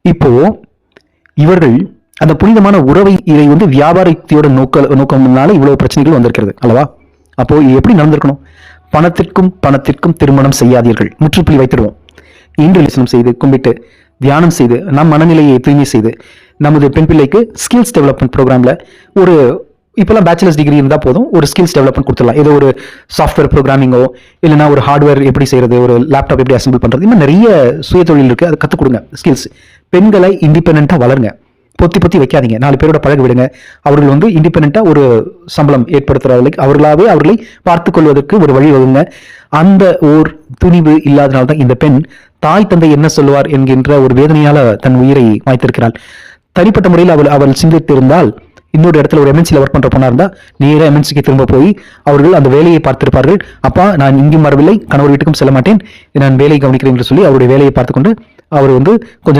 இப்போ இவர்கள் அந்த புனிதமான உறவை இதை வந்து வியாபாரத்தியோட நோக்கம்னால இவ்வளவு பிரச்சனைகள் வந்திருக்கிறது அல்லவா? அப்போ இது எப்படி நடந்திருக்கணும்? பணத்திற்கும் திருமணம் செய்யாதீர்கள், முற்றுப்புள்ளி வைத்திடுவோம். இன்றிலிசனம் செய்து கும்பிட்டு தியானம் செய்து நம் மனநிலையை தூய்மை செய்து நமது பெண் பிள்ளைக்கு ஸ்கில்ஸ் டெவலப்மெண்ட் ப்ரோக்ராம்ல ஒரு இப்பெல்லாம் பேச்சுலர்ஸ் டிகிரி இருந்தால் போதும், ஒரு ஸ்கில்ஸ் டெவலப்மெண்ட் கொடுத்துடலாம். ஏதோ ஒரு சாஃப்ட்வேர் ப்ரோக்ராமிங்கோ இல்லைனா ஒரு ஹார்ட்வேர் எப்படி செய்யறது, ஒரு லேப்டாப் எப்படி அசம்பிள் பண்றது, இன்னும் நிறைய சுய தொழில் இருக்கு, அதை கற்றுக் கொடுங்க. ஸ்கில்ஸ். பெண்களை இண்டிபெண்டா வளருங்க, பொத்தி வைக்காதீங்க, 4 பேரோட பழக விடுங்க. அவர்கள் வந்து இண்டிபெண்டா ஒரு சம்பளம் ஏற்படுத்துறவர்களுக்கு அவர்களை பார்த்துக் கொள்வதற்கு ஒரு வழி வகுங்க. அந்த ஓர் துணிவு இல்லாதனால்தான் இந்த பெண் தாய் தந்தை என்ன சொல்லுவார் என்கின்ற ஒரு வேதனையால தன் உயிரை மாய்த்திருக்கிறாள். தனிப்பட்ட முறையில் அவள் சிந்தித்து இருந்தால் இன்னொரு இடத்துல ஒரு எம்என்சியில் ஒர்க் பண்ற பொண்ணா இருந்தா நேராக எம்என்சிக்கு திரும்ப போய் அவர்கள் அந்த வேலையை பார்த்திருப்பார்கள். அப்பா, நான் இங்கும் வரவில்லை, கணவர் வீட்டுக்கும் செல்ல மாட்டேன், நான் வேலையை கவனிக்கிறேன் என்று சொல்லி அவருடைய வேலையை பார்த்துக்கொண்டு அவர் வந்து கொஞ்சம்